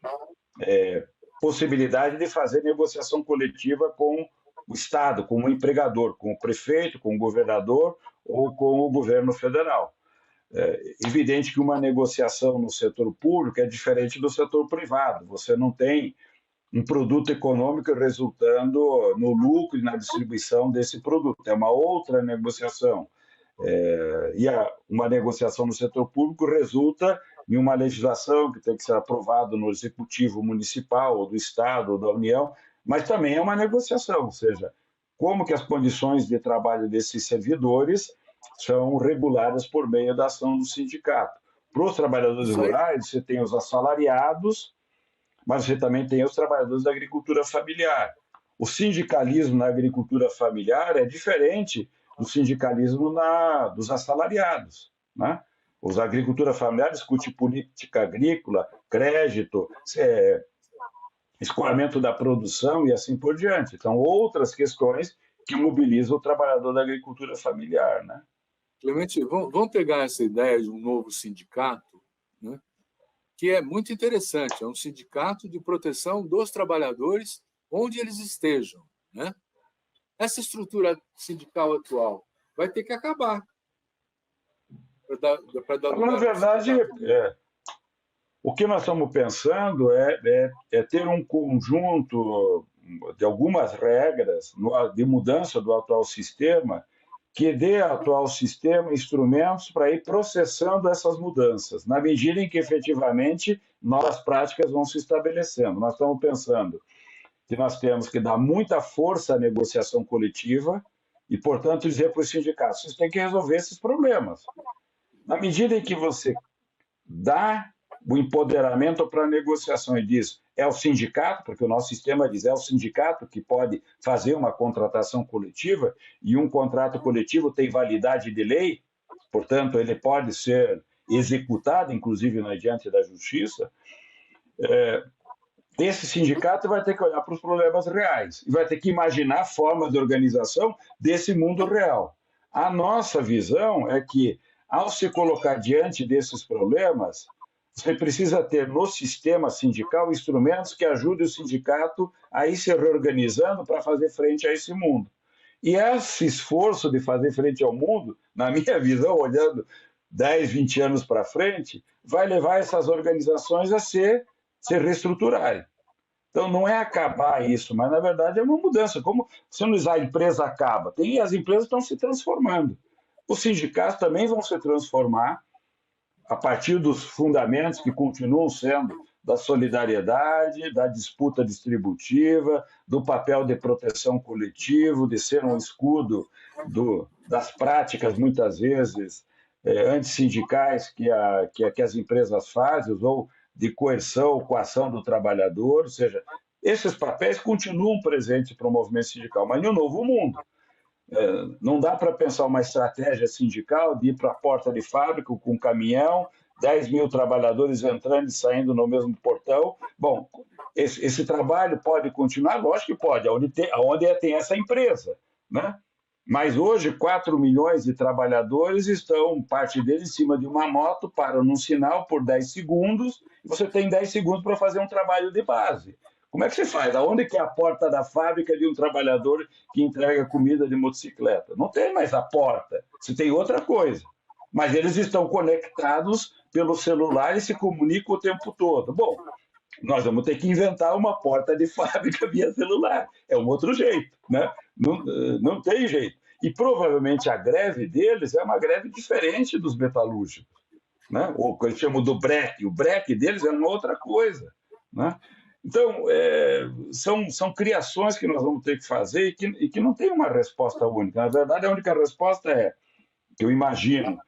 [SPEAKER 2] possibilidade de fazer negociação coletiva com o Estado, com o empregador, com o prefeito, com o governador ou com o governo federal. É evidente que uma negociação no setor público é diferente do setor privado. Você não tem um produto econômico resultando no lucro e na distribuição desse produto. É uma outra negociação. Uma negociação no setor público resulta em uma legislação que tem que ser aprovada no executivo municipal, ou do Estado, ou da União, mas também é uma negociação, ou seja, como que as condições de trabalho desses servidores são reguladas por meio da ação do sindicato. Para os trabalhadores rurais, você tem os assalariados, mas você também tem os trabalhadores da agricultura familiar. O sindicalismo na agricultura familiar é diferente do sindicalismo dos assalariados, né? Os agricultura familiar discute política agrícola, crédito, escoamento da produção e assim por diante. Então, outras questões que mobilizam o trabalhador da agricultura familiar, né?
[SPEAKER 1] Clemente, vamos pegar essa ideia de um novo sindicato, né, que é muito interessante. É um sindicato de proteção dos trabalhadores onde eles estejam, né? Essa estrutura sindical atual vai ter que acabar para dar
[SPEAKER 2] Na
[SPEAKER 1] lugar a um
[SPEAKER 2] verdade,
[SPEAKER 1] sindicato novo.
[SPEAKER 2] o que nós estamos pensando é ter um conjunto de algumas regras de mudança do atual sistema que dê ao atual sistema instrumentos para ir processando essas mudanças, na medida em que efetivamente novas práticas vão se estabelecendo. Nós estamos pensando que nós temos que dar muita força à negociação coletiva e, portanto, dizer para os sindicatos: vocês têm que resolver esses problemas. Na medida em que você dá o empoderamento para a negociação e diz é o sindicato, porque o nosso sistema diz é o sindicato que pode fazer uma contratação coletiva e um contrato coletivo tem validade de lei, portanto, ele pode ser executado, inclusive, diante da justiça. Esse sindicato vai ter que olhar para os problemas reais e vai ter que imaginar formas de organização desse mundo real. A nossa visão é que, ao se colocar diante desses problemas, você precisa ter no sistema sindical instrumentos que ajudem o sindicato a ir se reorganizando para fazer frente a esse mundo. E esse esforço de fazer frente ao mundo, na minha visão, olhando 10, 20 anos para frente, vai levar essas organizações a se reestruturarem. Então, não é acabar isso, mas, na verdade, é uma mudança. Como se a empresa acaba, as empresas estão se transformando. Os sindicatos também vão se transformar a partir dos fundamentos que continuam sendo da solidariedade, da disputa distributiva, do papel de proteção coletivo, de ser um escudo das práticas, muitas vezes, antissindicais que as empresas fazem, ou de coerção, coação do trabalhador, ou seja, esses papéis continuam presentes para o movimento sindical, mas em um novo mundo. Não dá para pensar uma estratégia sindical de ir para a porta de fábrica com um caminhão, 10 mil trabalhadores entrando e saindo no mesmo portão. Bom, esse trabalho pode continuar? Lógico que pode, onde tem essa empresa, né? Mas hoje, 4 milhões de trabalhadores estão, parte deles, em cima de uma moto, param num sinal por 10 segundos, e você tem 10 segundos para fazer um trabalho de base. Como é que você faz? Aonde que é a porta da fábrica de um trabalhador que entrega comida de motocicleta? Não tem mais a porta, você tem outra coisa. Mas eles estão conectados pelo celular e se comunicam o tempo todo. Bom, nós vamos ter que inventar uma porta de fábrica via celular. É um outro jeito, né? Não tem jeito. E provavelmente a greve deles é uma greve diferente dos metalúrgicos, né? O que eles chamam do breque. O breque deles é uma outra coisa, né? Então, são criações que nós vamos ter que fazer e que não tem uma resposta única. Na verdade, a única resposta que eu imagino,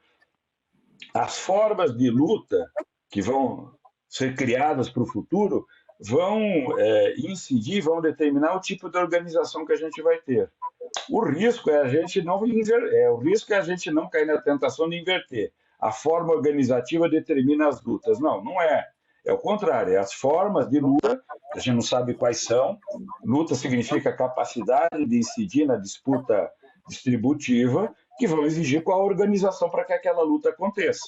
[SPEAKER 2] as formas de luta que vão ser criadas para o futuro vão incidir, vão determinar o tipo de organização que a gente vai ter. O risco é a gente não cair na tentação de inverter. A forma organizativa determina as lutas. Não é. É o contrário, é as formas de luta, a gente não sabe quais são. Luta significa capacidade de incidir na disputa distributiva, que vão exigir qual a organização para que aquela luta aconteça.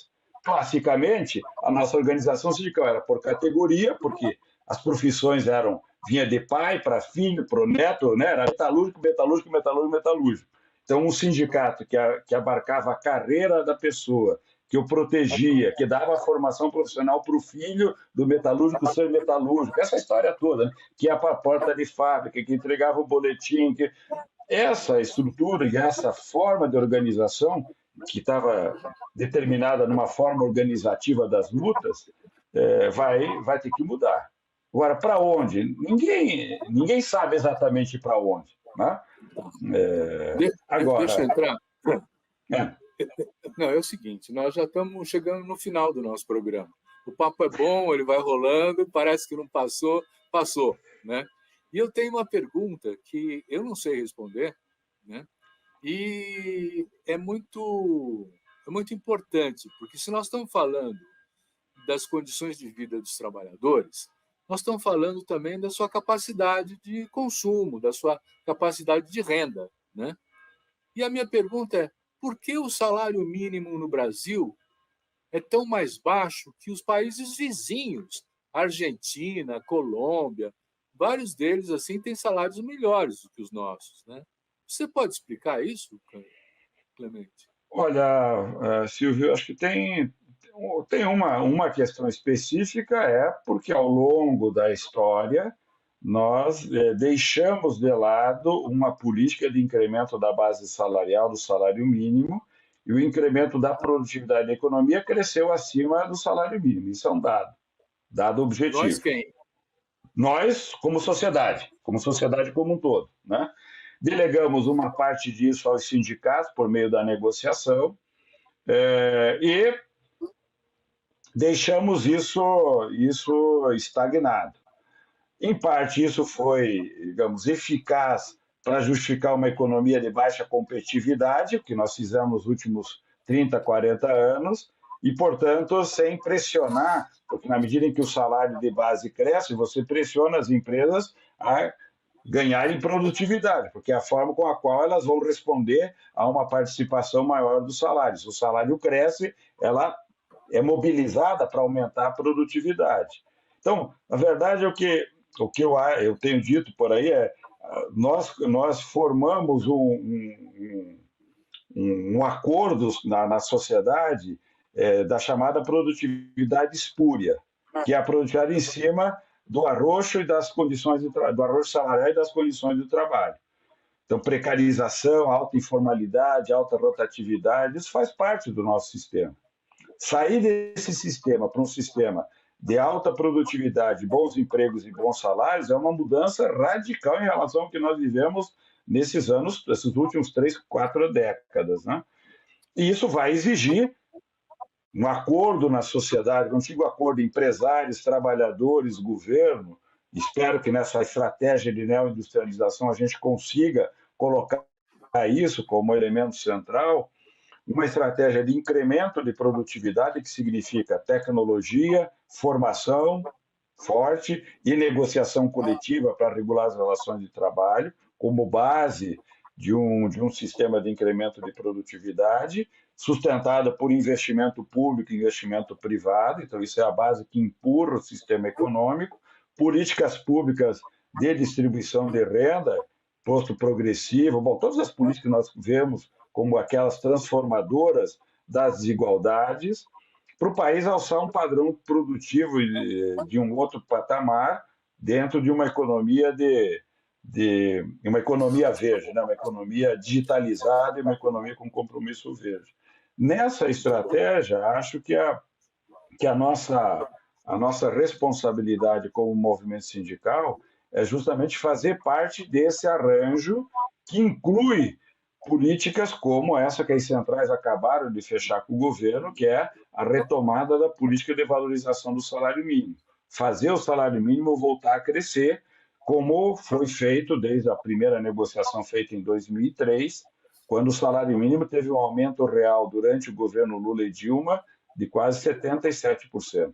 [SPEAKER 2] Classicamente, a nossa organização sindical era por categoria, porque as profissões vinha de pai para filho, para o neto, né? Era metalúrgico, metalúrgico, metalúrgico, metalúrgico. Então, um sindicato que abarcava a carreira da pessoa, que o protegia, que dava a formação profissional para o filho do metalúrgico ser metalúrgico, essa história toda, né? Que ia para a porta de fábrica, que entregava o boletim. Essa estrutura e essa forma de organização, que estava determinada numa forma organizativa das lutas, vai ter que mudar. Agora, para onde? Ninguém sabe exatamente para onde. Né? Agora,
[SPEAKER 1] deixa eu entrar.
[SPEAKER 2] É.
[SPEAKER 1] Não, é o seguinte, nós já estamos chegando no final do nosso programa. O papo é bom, ele vai rolando, parece que não passou, passou, né? E eu tenho uma pergunta que eu não sei responder, né? E é muito importante, porque se nós estamos falando das condições de vida dos trabalhadores, nós estamos falando também da sua capacidade de consumo, da sua capacidade de renda, né? E a minha pergunta é: por que o salário mínimo no Brasil é tão mais baixo que os países vizinhos? Argentina, Colômbia, vários deles assim têm salários melhores do que os nossos, né? Você pode explicar isso, Clemente?
[SPEAKER 2] Olha, Silvio, acho que tem uma questão específica, é porque ao longo da história nós deixamos de lado uma política de incremento da base salarial, do salário mínimo, e o incremento da produtividade da economia cresceu acima do salário mínimo. Isso é um dado
[SPEAKER 1] Nós
[SPEAKER 2] objetivo.
[SPEAKER 1] quem?
[SPEAKER 2] Nós, como sociedade como um todo, né? Delegamos uma parte disso aos sindicatos por meio da negociação, e deixamos isso estagnado. Em parte, isso foi, digamos, eficaz para justificar uma economia de baixa competitividade, o que nós fizemos nos últimos 30, 40 anos, e, portanto, sem pressionar, porque na medida em que o salário de base cresce, você pressiona as empresas a ganharem produtividade, porque é a forma com a qual elas vão responder a uma participação maior dos salários. Se o salário cresce, ela é mobilizada para aumentar a produtividade. Então, a verdade é o que eu tenho dito por aí é nós formamos um acordo na sociedade da chamada produtividade espúria, que é a produtividade em cima do arroxo e das condições do arroxo salarial e das condições do trabalho. Então, precarização, alta informalidade, alta rotatividade, isso faz parte do nosso sistema. Sair desse sistema para um sistema de alta produtividade, bons empregos e bons salários é uma mudança radical em relação ao que nós vivemos nesses anos, esses últimos 3, 4 décadas, né? E isso vai exigir um acordo na sociedade, um antigo acordo empresários, trabalhadores, governo. Espero que nessa estratégia de neoindustrialização a gente consiga colocar isso como elemento central, uma estratégia de incremento de produtividade, que significa tecnologia, formação forte e negociação coletiva para regular as relações de trabalho, como base de um sistema de incremento de produtividade, sustentada por investimento público e investimento privado. Então, isso é a base que empurra o sistema econômico, políticas públicas de distribuição de renda, imposto progressivo, bom, todas as políticas que nós vemos como aquelas transformadoras das desigualdades, para o país alçar um padrão produtivo de um outro patamar dentro de uma economia uma economia verde, né? Uma economia digitalizada e uma economia com compromisso verde. Nessa estratégia, acho que a nossa responsabilidade como movimento sindical é justamente fazer parte desse arranjo que inclui políticas como essa que as centrais acabaram de fechar com o governo, que é a retomada da política de valorização do salário mínimo. Fazer o salário mínimo voltar a crescer, como foi feito desde a primeira negociação feita em 2003, quando o salário mínimo teve um aumento real durante o governo Lula e Dilma de quase 77%.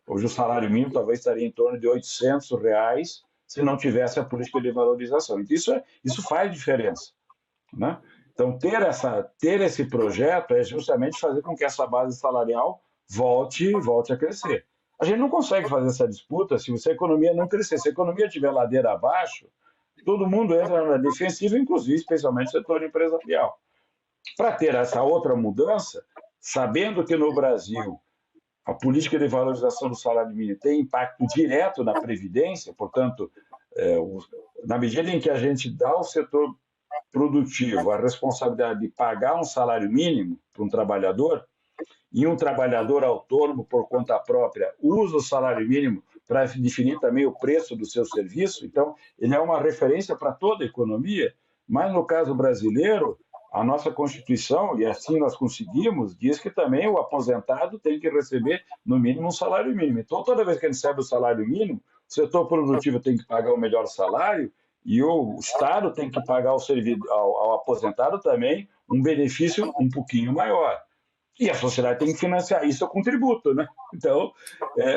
[SPEAKER 2] Hoje o salário mínimo talvez estaria em torno de R$800 se não tivesse a política de valorização. Então, isso faz diferença, né? Então, ter esse projeto é justamente fazer com que essa base salarial volte a crescer. A gente não consegue fazer essa disputa se a economia não crescer. Se a economia estiver ladeira abaixo, todo mundo entra na defensiva, inclusive, especialmente o setor empresarial. Para ter essa outra mudança, sabendo que no Brasil a política de valorização do salário mínimo tem impacto direto na Previdência, portanto, na medida em que a gente dá ao setor produtivo a responsabilidade de pagar um salário mínimo para um trabalhador, e um trabalhador autônomo por conta própria usa o salário mínimo para definir também o preço do seu serviço, então ele é uma referência para toda a economia, mas no caso brasileiro, a nossa Constituição, e assim nós conseguimos, diz que também o aposentado tem que receber no mínimo um salário mínimo. Então, toda vez que ele recebe o salário mínimo, o setor produtivo tem que pagar o melhor salário e o Estado tem que pagar ao aposentado também um benefício um pouquinho maior. E a sociedade tem que financiar isso com tributo, né? Então,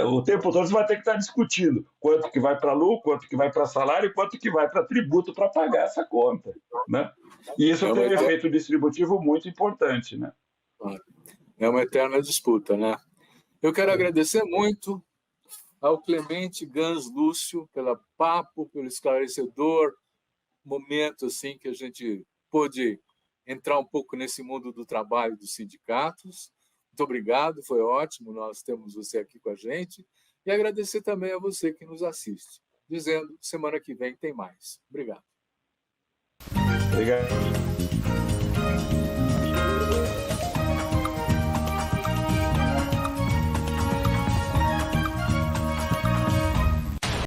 [SPEAKER 2] o tempo todo você vai ter que estar discutindo quanto que vai para lucro, quanto que vai para salário, quanto que vai para tributo para pagar essa conta, né? E isso tem um efeito distributivo muito importante, né?
[SPEAKER 1] É uma eterna disputa, né? Eu quero agradecer muito ao Clemente Gans Lúcio pelo papo, pelo esclarecedor momento assim que a gente pôde entrar um pouco nesse mundo do trabalho dos sindicatos. Muito obrigado, foi ótimo, nós temos você aqui com a gente. E agradecer também a você que nos assiste, dizendo semana que vem tem mais. Obrigado.
[SPEAKER 2] Obrigado.